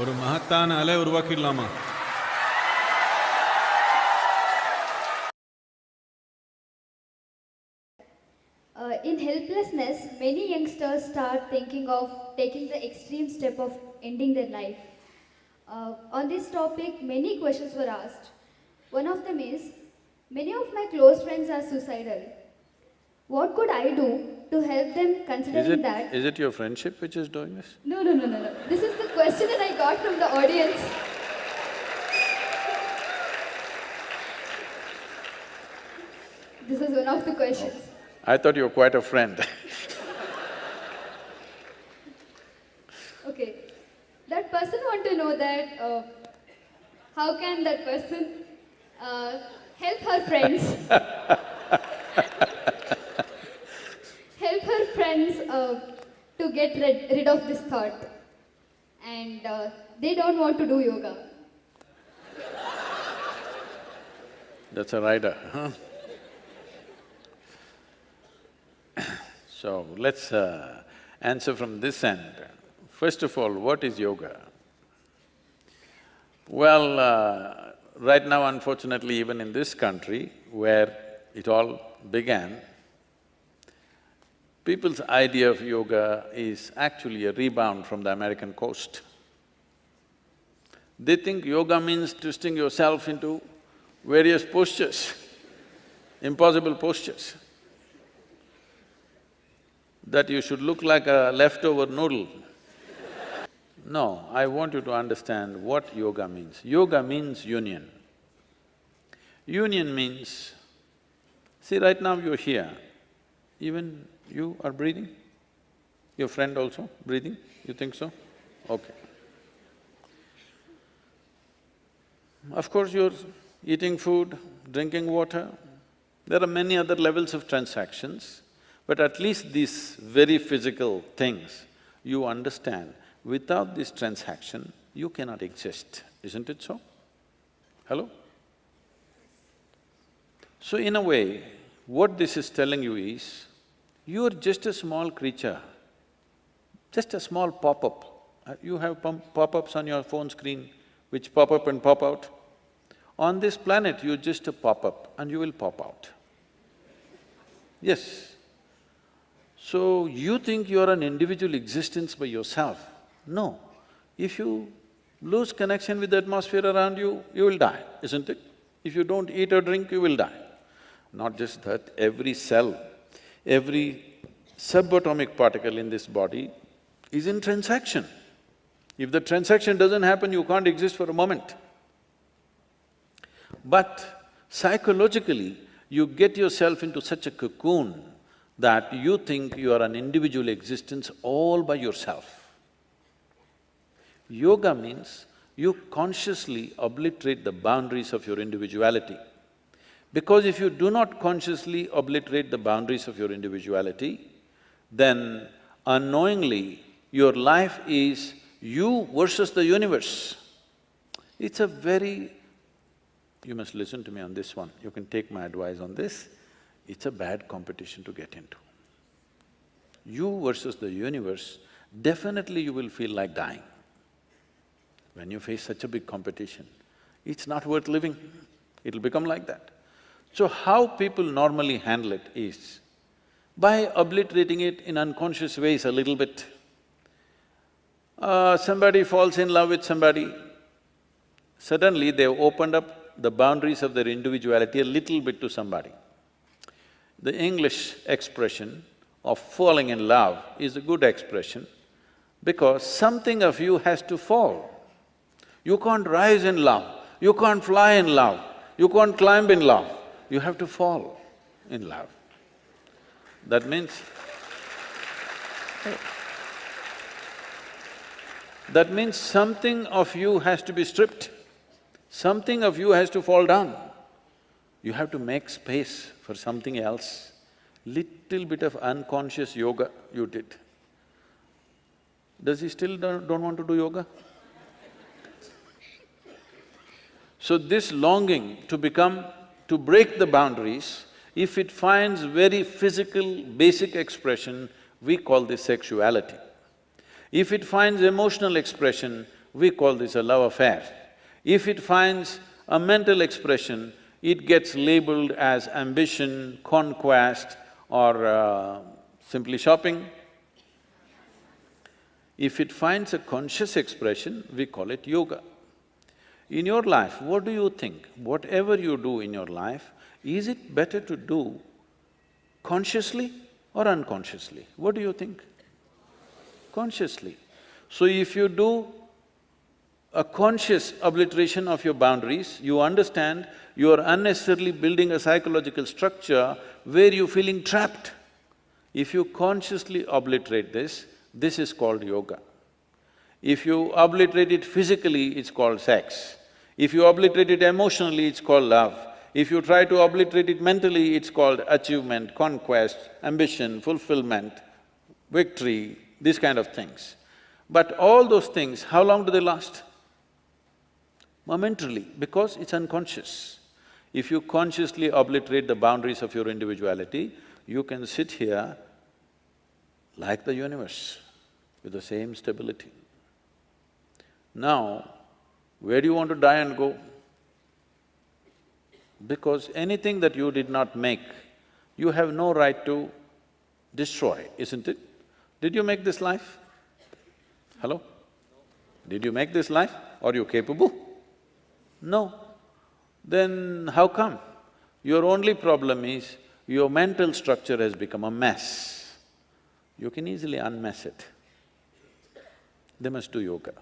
ஒரு மகத்தான அலை உருவாக்கிடலாமா? In helplessness, many youngsters start thinking of taking the extreme step of ending their life. On this topic, many questions were asked. One of them is, many of my close friends are suicidal. What could I do to help them considering that? Is it your friendship which is doing this? No. This is the question that I got from the audience. This is one of the questions. I thought you were quite a friend. Okay. That person want to know that how can that person help her friends help her friends to get rid of this thought, and they don't want to do yoga. That's a rider, huh? So, let's answer from this end. First of all, what is yoga? Well, right now unfortunately even in this country where it all began, people's idea of yoga is actually a rebound from the American coast. They think yoga means twisting yourself into various postures, impossible postures, that you should look like a leftover noodle. No, I want you to understand what yoga means. Yoga means union. Union means, see right now you're here, even you are breathing? Your friend also breathing? You think so? Okay. Of course you're eating food, drinking water. There are many other levels of transactions, but at least these very physical things, you understand, without this transaction, you cannot exist, isn't it so? Hello? So in a way, what this is telling you is, you're just a small creature, just a small pop-up. You have pop-ups on your phone screen which pop up and pop out. On this planet, you're just a pop-up and you will pop out. Yes. So, you think you're an individual existence by yourself. No. If you lose connection with the atmosphere around you, you will die, isn't it? If you don't eat or drink, you will die. Not just that, every cell, every subatomic particle in this body is in transaction. If the transaction doesn't happen, you can't exist for a moment. But psychologically, you get yourself into such a cocoon that you think you are an individual existence all by yourself. Yoga means you consciously obliterate the boundaries of your individuality. Because if you do not consciously obliterate the boundaries of your individuality, then unknowingly your life is you versus the universe. It's a very… You must listen to me on this one, you can take my advice on this. It's a bad competition to get into. You versus the universe, definitely you will feel like dying. When you face such a big competition, it's not worth living, it'll become like that. So how people normally handle it is by obliterating it in unconscious ways a little bit. Somebody falls in love with somebody, suddenly they've opened up the boundaries of their individuality a little bit to somebody. The English expression of falling in love is a good expression because something of you has to fall. You can't rise in love, you can't fly in love, you can't climb in love, you have to fall in love. That means… that means something of you has to be stripped, something of you has to fall down. You have to make space for something else. Little bit of unconscious yoga you did. Does he still don't want to do yoga? So this longing to break the boundaries, if it finds very physical, basic expression, we call this sexuality. If it finds emotional expression, we call this a love affair. If it finds a mental expression, it gets labeled as ambition, conquest or simply shopping. If it finds a conscious expression, we call it yoga. In your life, what do you think? Whatever you do in your life, is it better to do consciously or unconsciously? What do you think? Consciously. So if you do a conscious obliteration of your boundaries, you understand you are unnecessarily building a psychological structure where you're feeling trapped. If you consciously obliterate this is called yoga. If you obliterate it physically, it's called sex. If you obliterate it emotionally, it's called love. If you try to obliterate it mentally, it's called achievement, conquest, ambition, fulfillment, victory, these kind of things. But all those things, how long do they last? Momentarily, because it's unconscious. If you consciously obliterate the boundaries of your individuality, you can sit here like the universe, with the same stability. Now, where do you want to die and go? Because anything that you did not make, you have no right to destroy, isn't it? Did you make this life? Hello? Did you make this life? Are you capable? No. Then how come? Your only problem is your mental structure has become a mess. You can easily unmess it. They must do yoga.